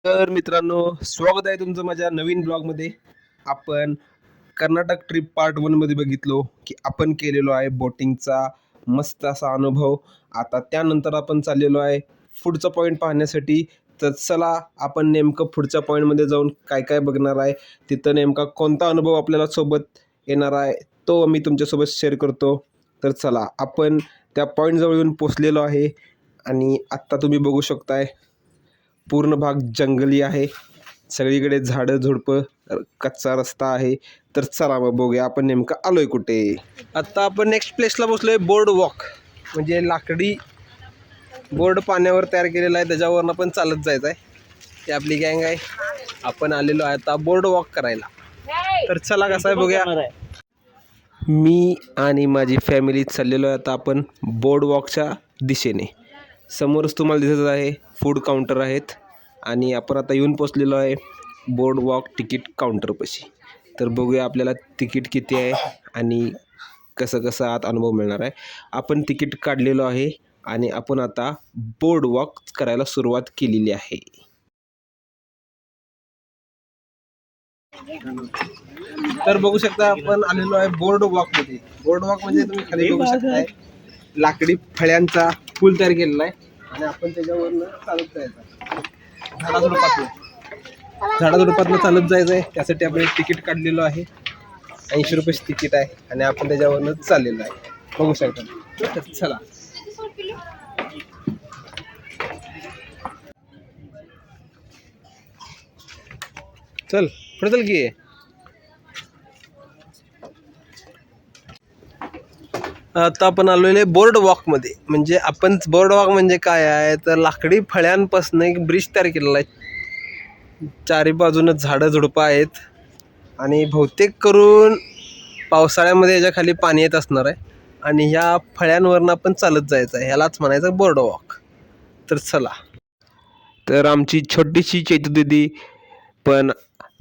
तर मित्रांनो, स्वागत आहे तुमचं माझ्या नवीन ब्लॉगमध्ये. आपण कर्नाटक ट्रिप पार्ट 1 मध्ये बघितलो की आपण केलेलो आहे बोटिंगचा मस्त असा अनुभव. आता त्यानंतर आपण चाललेलो आहे पुढचा पॉईंट पाहण्यासाठी. तर चला आपण नेमकं पुढच्या पॉईंटमध्ये जाऊन काय काय बघणार आहे, तिथं नेमका कोणता अनुभव आपल्याला सोबत येणार आहे तो मी तुमच्यासोबत शेअर करतो. तर चला आपण त्या पॉईंटजवळ येऊन पोचलेलो आहे आणि आत्ता तुम्ही बघू शकताय पूर्ण भाग जंगली आहे, सगळीकडे झाडं झुडपं, कच्चा रस्ता आहे. तर चला मग बघूया आपण नेमकं आलोय कुठे. आत्ता आपण नेक्स्ट प्लेसला बसलोय, बोर्ड वॉक म्हणजे लाकडी बोर्ड पाण्यावर तयार केलेला आहे, त्याच्यावरनं पण चालत जायचं आहे. ती आपली गँग आहे, आपण आलेलो आहे आता बोर्ड वॉक करायला. तर चला कसं आहे बघूया. मी आणि माझी फॅमिली चाललेलो आहे आता आपण बोर्ड वॉकच्या दिशेने. समोरच तुम्हाला दिसत आहे फूड काउंटर आहेत आणि आपण आता येऊन पोचलेलो आहे बोर्ड वॉक तिकीट काउंटरपाशी. तर बघूया आपल्याला तिकीट किती आहे आणि कसं कसं आत अनुभव मिळणार आहे. आपण तिकीट काढलेलो आहे आणि आपण आता बोर्ड वॉक करायला सुरुवात केलेली आहे. तर बघू शकता आपण आलेलो आहे बोर्ड वॉकमध्ये. बोर्ड वॉक म्हणजे तुम्ही खाली बघू शकताय लाकडी फळ्यांचा पूल तयार केलेला आहे आणि आपण त्याच्यावरनं चालत जायचं. झाडाझुडपातनं चालत जायचं आहे. त्यासाठी आपण एक तिकीट काढलेलो आहे, 80 रुपयाची तिकीट आहे आणि आपण त्याच्यावरनं चाललेलो आहे, बघू शकता. तर चला चल पुढे चल की. आता आपण आलेले बोर्ड वॉकमध्ये. म्हणजे आपण बोर्ड वॉक म्हणजे काय आहे तर लाकडी फळ्यांपासून एक ब्रिज तयार केलेला आहे. चारी बाजूनं झाडं झुडपं आहेत आणि बहुतेक करून पावसाळ्यामध्ये याच्या खाली पाणी येत असणार आहे आणि ह्या फळ्यांवरनं आपण चालत जायचं आहे, ह्यालाच म्हणायचं बोर्ड वॉक. तर चला. तर आमची छोटीशी चैतू दीदी पण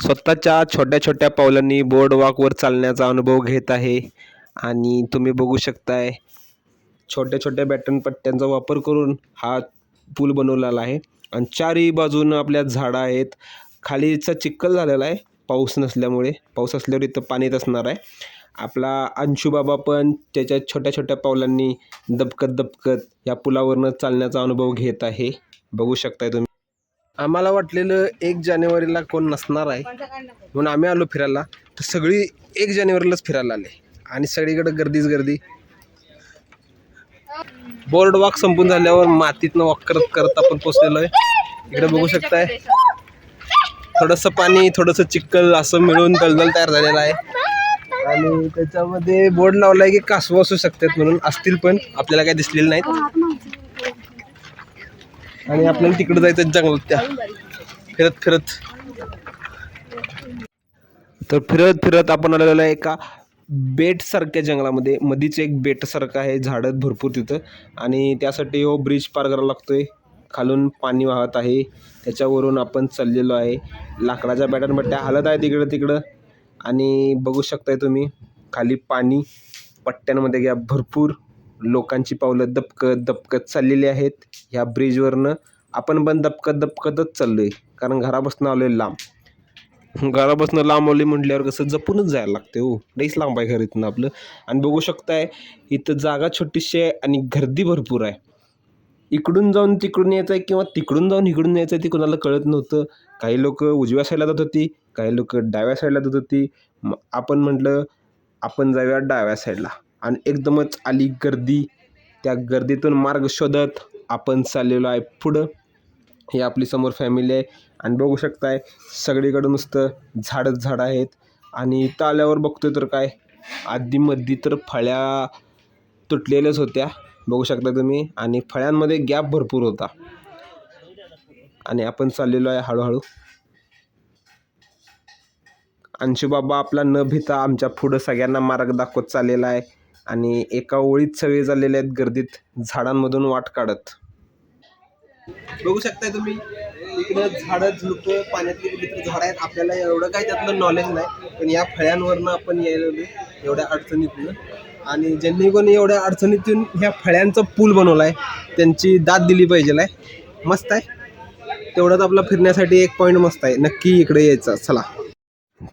स्वतःच्या छोट्या छोट्या पावलांनी बोर्ड वॉकवर चालण्याचा अनुभव घेत आहे आणि तुम्ही बघू शकताय छोट्या छोट्या बॅटन पट्ट्यांचा वापर करून हा पूल बनवलेला आहे आणि चारही बाजूनं आपल्या झाडं आहेत. खालीचा चिखल झालेला आहे पाऊस नसल्यामुळे, पाऊस असल्यावर इथं पाणी येत असणार आहे. आपला अंशू बाबा पण त्याच्या छोट्या छोट्या पावलांनी दबकत दबकत या पुलावरनं चालण्याचा अनुभव घेत आहे, बघू शकताय तुम्ही. आम्हाला वाटलेलं 1 जानेवारीला कोण नसणार आहे म्हणून आम्ही आलो फिरायला, तर सगळी 1 जानेवारीलाच फिरायला आले आणि सगळीकडे गर्दीच गर्दी. बोर्ड वॉक संपून झाल्यावर मातीतनं वॉक करत करत आपण पोचलेलो आहे. इकडे बघू शकताय थोडंसं पाणी थोडंसं चिखल असं मिळून दलदल तयार झालेला आहे आणि त्याच्यामध्ये बोर्ड लावला आहे की कासव असू शकतात म्हणून, असतील पण आपल्याला काही दिसलेले नाहीत. आणि आपल्याला तिकडे जायचं जंगलात त्या फिरत फिरत. तर फिरत फिरत आपण आलेलो आहे एका बेट सारख्या जंगलामध्ये. मधीच एक बेट सारखं आहे, झाडं भरपूर तिथं आणि त्यासाठी हो ब्रिज पार करायला लागतोय. खालून पाणी वाहत आहे, त्याच्यावरून आपण चाललेलो आहे. लाकडाच्या बॅटनपट्ट्या हालत आहे तिकडं तिकडं आणि बघू शकताय तुम्ही खाली पाणी पट्ट्यांमध्ये घ्या भरपूर लोकांची पावलं दबकत दबकत चाललेली आहेत. ह्या ब्रिजवरनं आपण पण दबकत दबकतच चाललो आहे, कारण घरापासून आलो आहे लांब. घरापासून लांब आली म्हटल्यावर कसं जपूनच जायला लागते हो, लईच लांब आहे घर इथून आपलं. आणि बघू शकताय इथं जागा छोटीशी आहे आणि गर्दी भरपूर आहे. इकडून जाऊन तिकडून यायचं आहे किंवा तिकडून जाऊन इकडून यायचं आहे ते कोणाला कळत नव्हतं. काही लोक उजव्या साईडला जात होती, काही लोक डाव्या साईडला जात होती. आपण म्हटलं आपण जाऊया डाव्या साईडला आणि एकदमच आली गर्दी. त्या गर्दीतून मार्ग शोधत आपण चाललेलो आहे पुढं. ही आपली समोर फॅमिली आहे आणि बघू शकताय सगळीकडं नुसतं झाडच झाडं आहेत. आणि इथं आल्यावर बघतोय तर काय आधीमध्ये तर फळ्या तुटलेल्याच होत्या, बघू शकता तुम्ही, आणि फळ्यांमध्ये गॅप भरपूर होता. आणि आपण चाललेलो आहे हळूहळू. अंशूबाबा आपला न भिता आमच्या पुढं सगळ्यांना मार्ग दाखवत चाललेला आहे आणि एका ओळीत सगळे चाललेले आहेत गर्दीत झाडांमधून वाट काढत. बघू शकताय तुम्ही इकडं झाडं झुडपं पाण्यातली कुठली झाडं आहेत. आपल्याला एवढं काही त्यातलं नॉलेज नाही, पण या फळ्यांवरनं आपण यायला एवढ्या अडचणीतून. आणि ज्यांनी कोणी एवढ्या अडचणीतून ह्या फळ्यांचा पूल बनवला आहे त्यांची दाद दिली पाहिजे आहे, मस्त आहे. तेवढाच आपला फिरण्यासाठी एक पॉईंट मस्त आहे, नक्की इकडे यायचं. चला,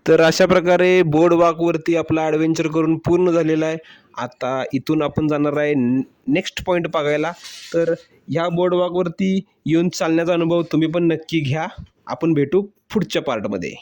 तर अशा प्रकारे बोर्ड वॉकवरती आपला ॲडव्हेंचर करून पूर्ण झालेला आहे. आता इथून आपण जाणार आहे नेक्स्ट पॉईंट बघायला. तर ह्या बोर्ड वॉकवरती येऊन चालण्याचा अनुभव तुम्ही पण नक्की घ्या. आपण भेटू पुढच्या पार्टमध्ये.